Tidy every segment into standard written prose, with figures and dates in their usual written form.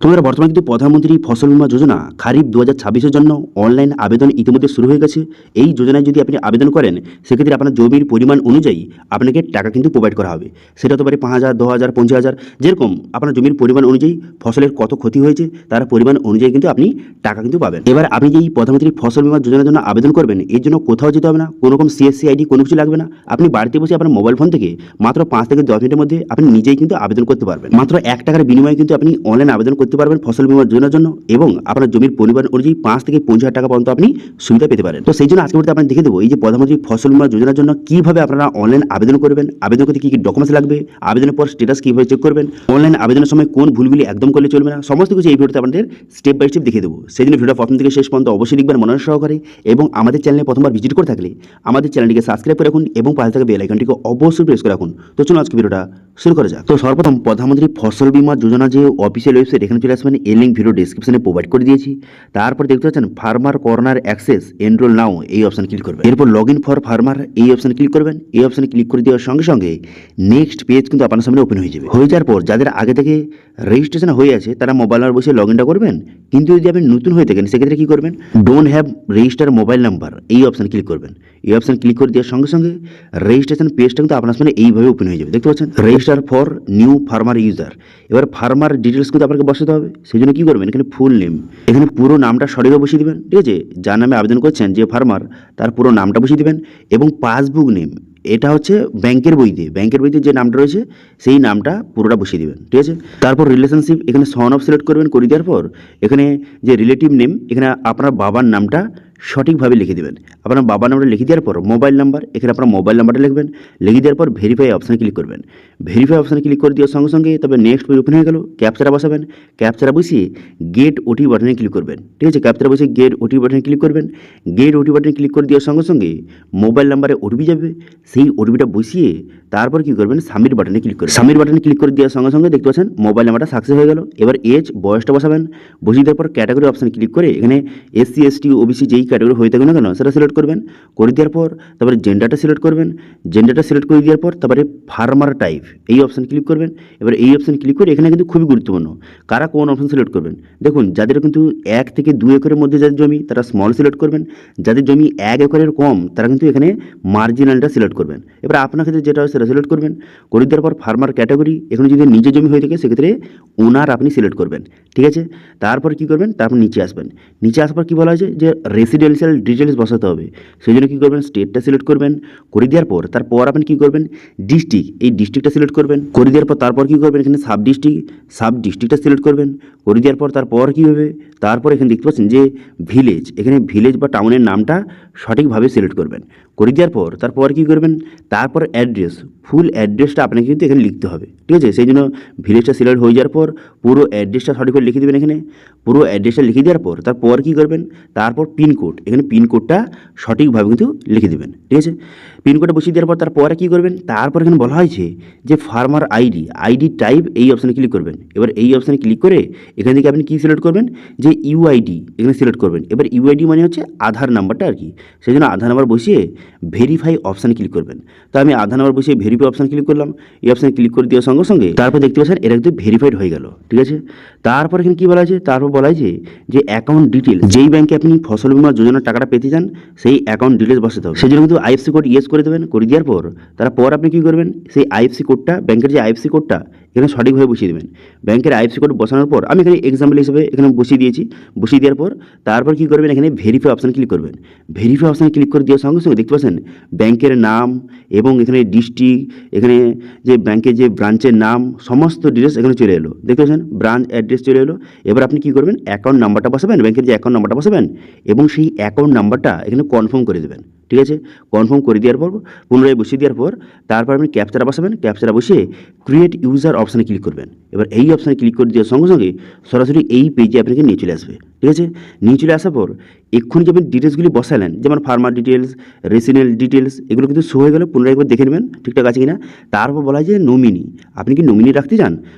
তোমাদের বর্তমানে কিন্তু প্রধানমন্ত্রী ফসল বীমা যোজনা খারিফ 2026-এর জন্য অনলাইন আবেদন ইতিমধ্যে শুরু হয়ে গেছে। এই যোজনায় যদি আপনি আবেদন করেন সেক্ষেত্রে আপনার জমির পরিমাণ অনুযায়ী আপনাকে টাকা কিন্তু প্রোভাইড করা হবে। সেটা হতে পারে 5,000, 10,000, 50,000, যেরকম আপনার জমির পরিমাণ অনুযায়ী ফসলের কত ক্ষতি হয়েছে তার পরিমাণ অনুযায়ী কিন্তু আপনি টাকা কিন্তু পাবেন। এবার আপনি যে এই প্রধানমন্ত্রী ফসল বীমা যোজনার জন্য আবেদন করবেন এর জন্য কোথাও যেতে হবে না, কোনো রকম সিএসসি আইডি কোনো কিছু লাগবে না। আপনি বাড়িতে বসে আপনার মোবাইল ফোন থেকে মাত্র 5 থেকে 10 মিনিটের মধ্যে আপনি নিজেই কিন্তু আবেদন করতে পারবেন। মাত্র 1 টাকার বিনিময়ে কিন্তু আপনি অনলাইন আবেদন করতে পারবেন ফসল বীমা যোজনার জন্য এবং আপনার জমির পরিমাণ অনুযায়ী 5 থেকে 50,000 টাকা পর্যন্ত আপনি সুবিধা পেতে পারেন। তো সেই জন্য আজকে আপনাদের দেখে দেবো এই যে প্রধানমন্ত্রী ফসল বীমা যোজনার জন্য কিভাবে আপনারা অনলাইন আবেদন করবেন, আবেদন করতে কি কি ডকুমেন্টস লাগবে, আবেদনের পর স্ট্যাটাস কিভাবে চেক করবেন, অনলাইন আবেদনের সময় কোন ভুলগুলি একদম করলে চলবে না, সমস্ত কিছু এই ভিডিওতে আপনাদের স্টেপ বাই স্টেপ দেখিয়ে দেবো। সেই জন্য ভিডিও প্রথম থেকে শেষ পর্যন্ত অবশ্যই দেখবেন মনোযোগ সহকারে এবং আমাদের চ্যানেলে প্রথমবার ভিজিট করে থাকলে আমাদের চ্যানেলটিকে সাবস্ক্রাইব করে রাখুন এবং পাশে থাকা বেল আইকনটিকে অবশ্যই প্রেস করে রাখুন। তো চলুন আজকে ভিডিওটা শুরু করা যাক। তো সর্বপ্রথম প্রধানমন্ত্রী ফসল বীমা যোজনা যে অফিসিয়াল ওয়েবসাইট এখানে চলে আসবেন, এই লিঙ্ক ভিডিও ডেসক্রিপশনে প্রোভাইড করে দিয়েছি। তারপর দেখতে পাচ্ছেন ফার্মার কর্নার অ্যাক্সেস এনরোল নাও এই অপশন ক্লিক করবেন। এরপর লগ ইন ফর ফার্মার এই অপশনে ক্লিক করবেন। এই অপশনে ক্লিক করে দেওয়ার সঙ্গে সঙ্গে নেক্সট পেজ কিন্তু আপনার সামনে ওপেন হয়ে যাবে। হয়ে যাওয়ার পর যাদের আগে থেকে রেজিস্ট্রেশন হয়ে আছে তারা মোবাইল নাম্বার বসে লগ ইনটা করবেন। কিন্তু যদি আপনি নতুন হয়ে থাকেন সেক্ষেত্রে কী করবেন, don't have register mobile number এই অপশন ক্লিক করবেন। এই অপশন ক্লিক করে দেওয়ার সঙ্গে সঙ্গে রেজিস্ট্রেশন পেজটা কিন্তু আপনার সামনে এইভাবে ওপেন হয়ে যাবে। দেখতে পাচ্ছেন register for new farmer user. এবার ফার্মার ডিটেলস কিন্তু আপনাকে বসাতে হবে। সেই জন্য কী করবেন, এখানে ফুল নেম, এখানে পুরো নামটা সঠিকভাবে বসিয়ে দেবেন। ঠিক আছে, যার নামে আবেদন করছেন যে ফার্মার তার পুরো নামটা বসিয়ে দেবেন এবং পাসবুক নেম এটা হচ্ছে ব্যাংকের বইতে যে নামটা রয়েছে সেই নামটা পুরোটা বসিয়ে দেবেন। ঠিক আছে, তারপর রিলেশনশিপ এখানে সন অফ সিলেক্ট করবেন। করে দেওয়ার পর এখানে যে রিলেটিভ নেম এখানে আপনার বাবার নামটা সঠিকভাবে লিখে দেবেন। আপনার বাবার নামটা লিখে দেওয়ার পর মোবাইল নাম্বার এখানে আপনার মোবাইল নাম্বারটা লিখবেন। লিখে দেওয়ার পর ভেরিফাই অপশানে ক্লিক করবেন। ভেরিফাই অপশানে ক্লিক করে দেওয়ার সঙ্গে সঙ্গে তবে নেক্সট পেজ ওপেন হয়ে গেল। ক্যাপচারা বসাবেন। ক্যাপচারা বসিয়ে গেট ওটি বাটনে ক্লিক করবেন। ঠিক আছে, ক্যাপচারা বসিয়ে গেট ওটি বাটনে ক্লিক করবেন। গেট ওটি বাটনে ক্লিক করে দেওয়ার সঙ্গে সঙ্গে মোবাইল নাম্বারে ওটিপি যাবে। সেই ওটিপিটা বসিয়ে তারপর কী করবেন, সাবমিট বাটনে ক্লিক করবেন। সাবমিট বাটনে ক্লিক করে দেওয়ার সঙ্গে সঙ্গে দেখতে পাচ্ছেন মোবাইল নাম্বারটা সাকসেস হয়ে গেল। এবার এজ বয়সটা বসাবেন। বসিয়ে দেওয়ার পর ক্যাটাগরি অপশানে ক্লিক করে এখানে এসসি এসটি ওবিসি যেই ক্যাটাগরি হয়ে থাকে না কেন সেটা সিলেক্ট করবেন। করে দেওয়ার পর তারপরে জেন্ডারটা সিলেক্ট করবেন। জেন্ডারটা সিলেক্ট করে দেওয়ার পর তারপরে ফার্মার টাইপ এই অপশান ক্লিক করবেন। এবার এই অপশান ক্লিক করে এখানে কিন্তু খুবই গুরুত্বপূর্ণ কারা কোন অপশান সিলেক্ট করবেন। দেখুন যাদের কিন্তু 1 থেকে 2 একরের মধ্যে যাদের জমি তারা স্মল সিলেক্ট করবেন। যাদের জমি 1 একরের কম তারা কিন্তু এখানে মার্জিনালটা সিলেক্ট করবেন। এবার আপনার ক্ষেত্রে যেটা হয় সেটা সিলেক্ট করবেন। করে দেওয়ার পর ফার্মার ক্যাটাগরি এখানে যদি নিজের জমি হয়ে থাকে সেক্ষেত্রে ওনার আপনি সিলেক্ট করবেন। ঠিক আছে, তারপর কী করবেন, তারপর নিচে আসবেন। নিচে আসার পর কী বলা হয়েছে যে রেসিডেন্সিয়াল ডিটেলস বসাতে হবে। সেই জন্য কী করবেন, স্টেটটা সিলেক্ট করবেন। করে দেওয়ার পর তারপর আপনি কী করবেন, ডিস্ট্রিক্ট এই ডিস্ট্রিক্টটা সিলেক্ট করবেন। করে দেওয়ার পর তারপর কী করবেন, এখানে সাব ডিস্ট্রিক্টটা সিলেক্ট করবেন। করে দেওয়ার পর তারপর কী হবে, তারপর এখানে দেখতে পাচ্ছেন যে ভিলেজ, এখানে ভিলেজ বা টাউনের নামটা সঠিকভাবে সিলেক্ট করবেন। করে দেওয়ার পর তারপর কী করবেন, তারপর অ্যাড্রেস, ফুল অ্যাড্রেসটা আপনাকে কিন্তু এখানে লিখতে হবে। ঠিক আছে, সেই জন্য ভিলেজটা সিলেক্ট হয়ে যাওয়ার পর পুরো অ্যাড্রেসটা সঠিক করে লিখে দেবেন। এখানে পুরো অ্যাড্রেসটা লিখে দেওয়ার পর তারপর কী করবেন, তারপর পিনকোড, এখানে পিনকোডটা সঠিকভাবে কিন্তু লিখে দেবেন। ঠিক আছে, পিনকোডটা বসিয়ে দেওয়ার পর তারপরে কী করবেন, তারপর এখানে বলা হয়েছে যে ফার্মার আইডি টাইপ এই অপশানে ক্লিক করবেন। এবার এই অপশানে ক্লিক করে এখান থেকে আপনি কী সিলেক্ট করবেন, যে ইউআইডি এখানে সিলেক্ট করবেন। এবার ইউআইডি মানে হচ্ছে আধার নাম্বারটা আর কি। সেই জন্য আধার নাম্বার বসিয়ে ভেরিফাই অপশানে ক্লিক করবেন। তো আমি আধার নাম্বার বসিয়ে ভেরিফাই অপশানে ক্লিক করলাম। এই অপশানে ক্লিক করে দেওয়ার সঙ্গে সঙ্গে তারপর দেখতে পাচ্ছেন এটা কিন্তু ভেরিফাইড হয়ে গেল। ঠিক আছে, তারপর এখানে কী বলা আছে, তারপর বলা আছে যে অ্যাকাউন্ট ডিটেলস, যেই ব্যাংকে আপনি ফসল বীমা যোজনার টাকাটা পেতে চান সেই অ্যাকাউন্ট ডিটেলস বসাতে হবে। সেই জন্য কিন্তু আইএফসি কোড ইয়েস করে দেবেন। করে দেওয়ার পর তারপর আপনি কী করবেন, সেই আইএফসি কোডটা, ব্যাংকের যে আইএফসি কোডটা এখানে সঠিকভাবে বসিয়ে দেবেন। ব্যাংকের আইএফসি কোড বসানোর পর আমি এখানে এক্সাম্পল হিসেবে এখানে বসিয়ে দিয়েছি। বসিয়ে দেওয়ার পর তারপর কী করবেন, এখানে ভেরিফাই অপশানে ক্লিক করবেন। ভেরিফাই অপশানে ক্লিক করে দেওয়ার সঙ্গে সঙ্গে দেখতে পাচ্ছেন ব্যাংকের নাম এবং এখানে ডিস্ট্রিক্ট, এখানে যে ব্যাংকের যে ব্রাঞ্চের নাম সমস্ত ডিটেলস এখানে চলে এলো। দেখতে পাচ্ছেন ব্রাঞ্চ অ্যাড্রেস চলে এলো। এবার আপনি কী করবেন, অ্যাকাউন্ট নাম্বারটা বসাবেন, ব্যাংকের যে অ্যাকাউন্ট নাম্বারটা বসাবেন এবং সেই অ্যাকাউন্ট নাম্বারটা এখানে কনফার্ম করে দেবেন। ঠিক আছে, কনফার্ম করে দেওয়ার পর পুনরায় বসিয়ে দেওয়ার পর তারপর আপনি ক্যাপচারা বসাবেন। ক্যাপচারা বসিয়ে ক্রিয়েট ইউজার অপশানে ক্লিক করবেন। এবার এই অপশানে ক্লিক করে দেওয়ার সঙ্গে সঙ্গে সরাসরি এই পেজে আপনাকে নিয়ে চলে আসবে। ঠিক আছে, নিয়ে চলে আসার পর এক্ষুনি যেমন ডিটেলসগুলি বসালেন, যেমন ফার্মার ডিটেলস, রেসিডেন্ট ডিটেলস, এগুলো কিন্তু শো হয়ে গেল। পুনরায় একবার দেখে নেবেন ঠিকঠাক আছে কিনা। তারপর বলা হয় যে নমিনি, আপনি কি নমিনি রাখতে চান?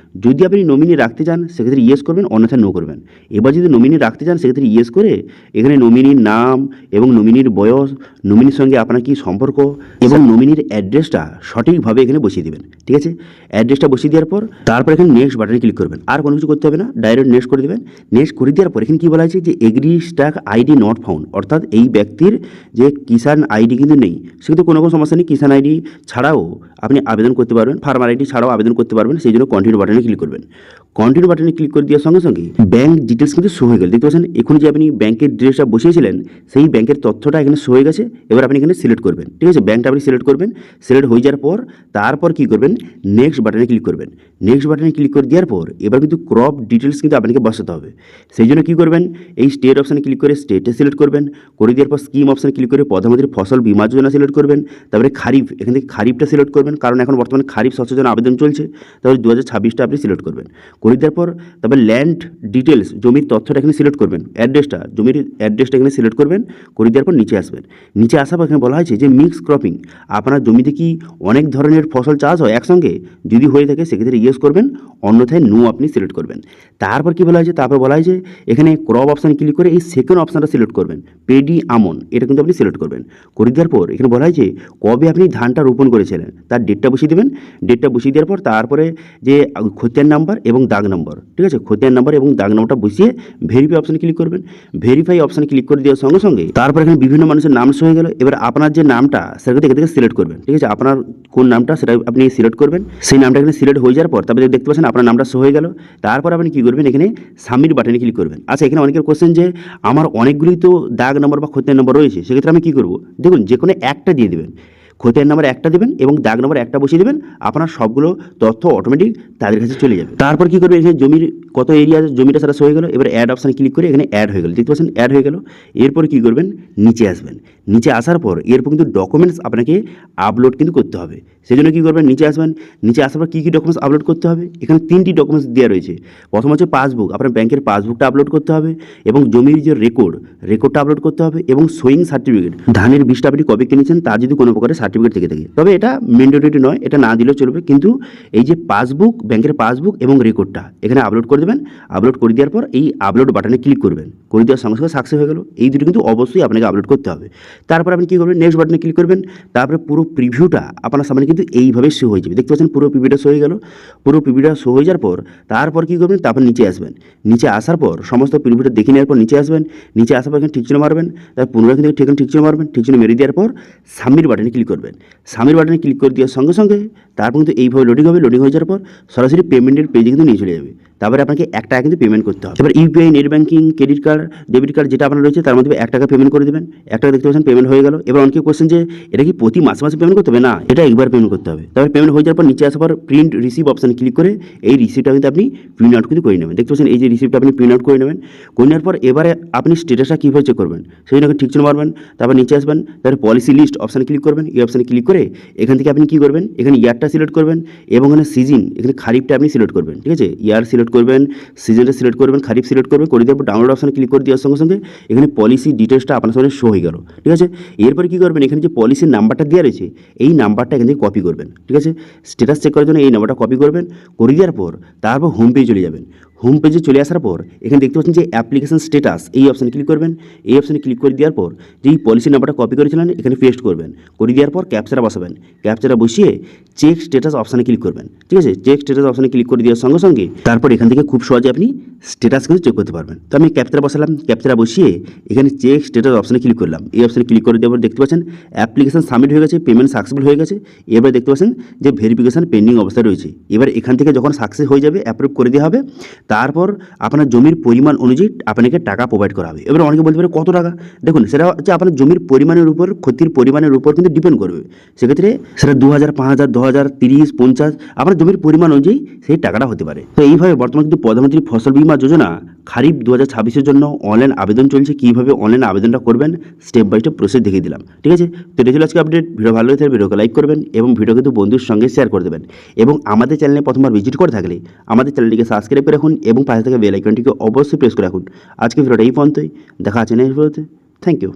যদি আপনি নমিনি রাখতে চান সেক্ষেত্রে ইয়েস করবেন, অন্যথায় নো করবেন। এবার যদি নমিনি রাখতে চান সেক্ষেত্রে ইয়েস করে এখানে নমিনির নাম এবং নমিনির বয়স, নমিনির সঙ্গে আপনার কি সম্পর্ক এবং নমিনির অ্যাড্রেসটা সঠিকভাবে এখানে বসিয়ে দেবেন। ঠিক আছে, অ্যাড্রেসটা বসিয়ে দেওয়ার পর তারপর এখানে নেক্সট বাটনে ক্লিক করবেন। আর কোনো কিছু করতে হবে না, ডাইরেক্ট নেক্সট করে দেবেন। নেক্সট করে দেওয়ার পর এখানে কী বলা আছে যে agri stack ID not found, অর্থাৎ এই ব্যক্তির যে কিষাণ আইডি কিন্তু নেই। সেক্ষেত্রে কোনো সমস্যা নেই, কিষাণ আইডি ছাড়াও আপনি আবেদন করতে পারবেন, ফার্মার আইডি ছাড়াও আবেদন করতে পারবেন। সেই জন্য কন্টিনিউ বাটনে ক্লিক করবেন। কন্টিনিউ বাটনে ক্লিক করে দেওয়ার সঙ্গে সঙ্গে ব্যাঙ্ক ডিটেলস কিন্তু শো হয়ে গেল। দেখতে পাচ্ছেন এখন যে আপনি ব্যাংকের ডিটেলসটা বসিয়েছিলেন সেই ব্যাংকের তথ্যটা এখানে শো হয়ে গেছে। এবার আপনি এখানে সিলেক্ট করবেন। ঠিক আছে, ব্যাংকটা আপনি সিলেক্ট করবেন। সিলেক্ট হয়ে যাওয়ার পর তারপর কী করবেন, নেক্সট বাটনে ক্লিক করবেন। নেক্সট বাটনে ক্লিক করে দেওয়ার পর এবার কিন্তু ক্রপ ডিটেলস কিন্তু আপনাকে বসাতে হবে। সেই জন্য কী করবেন, এই স্টেট অপশানে ক্লিক করে স্টেটে সিলেক্ট করবেন। করে দেওয়ার পর স্কিম অপশানে ক্লিক করে প্রধানমন্ত্রী ফসল বীমা যোজনা সিলেক্ট করবেন। তারপরে খারিফ, এখান থেকে খারিফটা সিলেক্ট করবেন, কারণ এখন বর্তমানে খারিফ শস্যের জন্য আবেদন চলছে। তারপরে 2026টা আপনি সিলেক্ট করবেন। করে দেওয়ার পর তারপরে ল্যান্ড ডিটেলস, জমির তথ্যটা এখানে সিলেক্ট করবেন। অ্যাড্রেসটা, জমির অ্যাড্রেসটা এখানে সিলেক্ট করবেন। করে দেওয়ার পর নিচে আসবেন। নিচে আসার পর এখানে বলা হয়েছে যে মিক্স ক্রপিং, আপনার জমিতে কি অনেক ধরনের ফসল চাষ হয় একসঙ্গে? যদি হয়ে থাকে সেক্ষেত্রে ইয়েস করবেন, অন্যথায় নো আপনি সিলেক্ট করবেন। তারপর কি বলা হয়েছে, তারপর বলা হয়েছে এখানে ক্রপ অপশানে ক্লিক করে এই সেকেন্ড অপশানটা সিলেক্ট করবেন, পেডি আমন, এটা কিন্তু আপনি সিলেক্ট করবেন। করে দেওয়ার পর এখানে বলা হয়েছে কবে আপনি ধানটা রোপণ করেছিলেন তার ডেটটা বসিয়ে দেবেন। ডেটটা বসিয়ে দেওয়ার পর তারপরে যে খতিয়ান নাম্বার এবং দাগ নম্বর, ঠিক আছে, খতিয়ান নাম্বার এবং দাগ নম্বরটা বসিয়ে ভেরিফাই অপশানে ক্লিক করবেন। ভেরিফাই অপশানে ক্লিক করে দেওয়ার সঙ্গে সঙ্গে তারপর এখানে বিভিন্ন মানুষের নাম শো হয়ে গেল। এবার আপনার যে নামটা সেটা এখান থেকে সিলেক্ট করবেন। ঠিক আছে, আপনার কোন নামটা সেটা আপনি সিলেক্ট করবেন। সেই নামটা এখানে সিলেক্ট হয়ে যাওয়ার পর তারপরে দেখতে পাচ্ছেন আপনার নামটা শো হয়ে গেল। তারপর আপনি কী করবেন, এখানে সাবমিট বাটনে ক্লিক করবেন। আচ্ছা, এখানে অনেকের কোশ্চেন যে আমার অনেকগুলি তো দাগ নম্বর বা খতিয়ান নম্বর রয়েছে, সেক্ষেত্রে আমি কী করবো? দেখুন, যে কোনো একটা দিয়ে দেবেন, খতিয়ান নাম্বার একটা দেবেন এবং দাগ নম্বর একটা বসিয়ে দেবেন। আপনার সবগুলো তথ্য অটোমেটিক তাদের কাছে চলে যাবে। তারপর কী করবেন, এখানে জমির কত এরিয়া জমিটা সেটা হয়ে গেল। এবার অ্যাড অপশানে ক্লিক করে এখানে অ্যাড হয়ে গেল। দেখতে পাচ্ছেন অ্যাড হয়ে গেল। এরপর কী করবেন, নিচে আসবেন। নিচে আসার পর এরপর কিন্তু ডকুমেন্টস আপনাকে আপলোড কিন্তু করতে হবে। সেই জন্য কী করবেন, নিচে আসবেন। নিচে আসার পর কী কী ডকুমেন্টস আপলোড করতে হবে, এখানে 3টি ডকুমেন্টস দেওয়া রয়েছে। প্রথম হচ্ছে পাসবুক, আপনার ব্যাংকের পাসবুকটা আপলোড করতে হবে এবং জমির যে রেকর্ডটা আপলোড করতে হবে এবং সোয়িং সার্টিফিকেট, ধানের বীজটা আপনি কবে কিনেছেন তার যদি কোনো প্রকারের সার্টিফিকেট থেকে থাকে, তবে এটা ম্যান্ডেটরি নয়, এটা না দিলেও চলবে। কিন্তু এই যে পাসবুক, ব্যাংকের পাসবুক এবং রেকর্ডটা এখানে আপলোড করে দেবেন। আপলোড করে দেওয়ার পর এই আপলোড বাটনে ক্লিক করবেন। করে দেওয়ার সঙ্গে সঙ্গে সাকসেস হয়ে গেল। এই দুটো কিন্তু অবশ্যই আপনাকে আপলোড করতে হবে। তারপর আপনি কী করবেন, নেক্সট বাটনে ক্লিক করবেন। তারপরে পুরো প্রিভিউটা আপনার সামনে কিন্তু এইভাবে শো হয়ে যাবে। দেখতে পাচ্ছেন পুরো প্রিভিউটা শো হয়ে গেল। পুরো প্রিভিউটা শো হয়ে যাওয়ার পর তারপর কী করবেন, তারপর নিচে আসবেন। নিচে আসার পর সমস্ত প্রিভিউটা দেখে নেওয়ার পর নিচে আসবেন। নিচে আসার পর এখানে ঠিকচিহ্ন মারবেন। তারপর পুনরায় কিন্তু ঠিকচিহ্ন মারবেন। ঠিকচিহ্ন মেরে দেওয়ার পর সাবমিট বাটনে ক্লিক করবেন। সাবমিট বাটনে ক্লিক করে দেওয়ার সঙ্গে সঙ্গে তারপর কিন্তু এইভাবে লোডিং হবে। লোডিং হয়ে যাওয়ার পর সরাসরি পেমেন্টের পেজে কিন্তু নিয়ে চলে যাবে। তারপরে আপনাকে 1 টাকা কিন্তু পেমেন্ট করতে হবে। এবার UPI, net banking, credit card, debit card যেটা আপনার রয়েছে তার মধ্যে 1 টাকা পেমেন্ট করে দেবেন। 1 টাকা দেখতে পাচ্ছেন পেমেন্ট হয়ে গেল। এবার অনেকে কোশ্চেন যে এটা কি প্রতি মাসে মাসে পেমেন্ট করতে হবে? না, এটা একবার পেমেন্ট করতে হবে। তারপরে পেমেন্ট হয়ে যাওয়ার পর নিচে আসার পর প্রিন্ট রিসিভ অপশানে ক্লিক করে এই রিসিপ্টটা কিন্তু আপনি প্রিন্ট আউট কিন্তু করে নেবেন। দেখতে পাচ্ছেন এই যে রিসিপ্টটা আপনি প্রিন্ট আউট করে নেবেন। করে নেওয়ার পর এবারে আপনি স্ট্যাটাসটা কীভাবে চেক করবেন সেই জন্য ঠিকচিহ্ন মারবেন। তারপর নিচে আসবেন। তারপরে পলিসি লিস্ট অপশানে ক্লিক করবেন। এই অপশানে ক্লিক করে এখান থেকে আপনি কী করবেন, এখানে ইয়ারটা সিলেক্ট করবেন এবং এখানে সিজন, এখানে খারিফটা আপনি সিলেক্ট করবেন। ঠিক আছে, ইয়ার সিলেক্ট করবেন, সিজনটা সিলেক্ট করবেন, খারিফ সিলেক্ট করবেন। করে দেওয়ার পর ডাউনলোড অপশানে ক্লিক করে দেওয়ার সঙ্গে সঙ্গে এখানে পলিসি ডিটেলসটা আপনার সামনে শো হয়ে গেল। ঠিক আছে, এরপরে কী করবেন, এখানে যে পলিসির নাম্বারটা দেওয়া রয়েছে এই নাম্বারটা এখান থেকে কপি করবেন। ঠিক আছে, স্ট্যাটাস চেক করার জন্য এই নাম্বারটা কপি করবেন। করে দেওয়ার পর তারপর হোম পেজে চলে যাবেন। হোম পেজে চলে আসার পর এখানে দেখতে পাচ্ছেন যে অ্যাপ্লিকেশন স্ট্যাটাস, এই অপশানে ক্লিক করবেন। এই অপশানে ক্লিক করে দেওয়ার পর যেই পলিসি নাম্বারটা কপি করেছিলেন এখানে পেস্ট করবেন। করে দেওয়ার পর ক্যাপচাটা বসাবেন। ক্যাপচাটা বসিয়ে চেক স্ট্যাটাস অপশানে ক্লিক করবেন। ঠিক আছে, চেক স্ট্যাটাস অপশানে ক্লিক করে দেওয়ার সঙ্গে সঙ্গে তারপর এখান থেকে খুব সহজে আপনি স্ট্যাটাস কিন্তু চেক করতে পারবেন। তো আমি ক্যাপচাটা বসালাম। ক্যাপচাটা বসিয়ে এখানে চেক স্ট্যাটাস অপশানে ক্লিক করলাম। এই অপশানে ক্লিক করে দেওয়ার পর দেখতে পাচ্ছেন অ্যাপ্লিকেশন সাবমিট হয়ে গেছে, পেমেন্ট সাকসেসফুল হয়ে গেছে। এবার দেখতে পাচ্ছেন যে ভেরিফিকেশন পেন্ডিং অবস্থায় রয়েছে। এবার এখান থেকে যখন সাকসেস হয়ে যাবে অ্যাপ্রুভ করে দেওয়া হবে। তারপর আপনার জমির পরিমাণ অনুযায়ী আপনাকে টাকা প্রোভাইড করা হবে। এবার অনেকে বলতে পারে কত টাকা, দেখুন সেটা হচ্ছে আপনার জমির পরিমাণের উপর, ক্ষতির পরিমাণের উপর কিন্তু ডিপেন্ড করবে। সেক্ষেত্রে সেটা 2000, 5000, 10,000, 30, 50 আপনার জমির পরিমাণ অনুযায়ী সেই টাকাটা হতে পারে। তো এইভাবে বর্তমানে কিন্তু প্রধানমন্ত্রী ফসল বীমা যোজনা খারিফ 2026-এর জন্য অনলাইন আবেদন চলছে। কীভাবে অনলাইন আবেদনটা করবেন স্টেপ বাই স্টেপ প্রসেস দেখিয়ে দিলাম। ঠিক আছে, তো এটা ছিল আজকে আপডেট। ভিডিও ভালো হয়ে থাকলে ভিডিওকে লাইক করবেন এবং ভিডিও কিন্তু বন্ধুর সঙ্গে শেয়ার করে দেবেন। এবং আমাদের চ্যানেলে প্রথমবার ভিজিট করে থাকলে আমাদের চ্যানেলটিকে সাবস্ক্রাইব করে রাখুন এবং পাশে থাকা বেল আইকনটিকে অবশ্যই প্রেস করে রাখুন। আজকে ভিডিওটা এই পর্যন্তই, দেখা আছে নেক্সট ভিডিওতে। Thank you.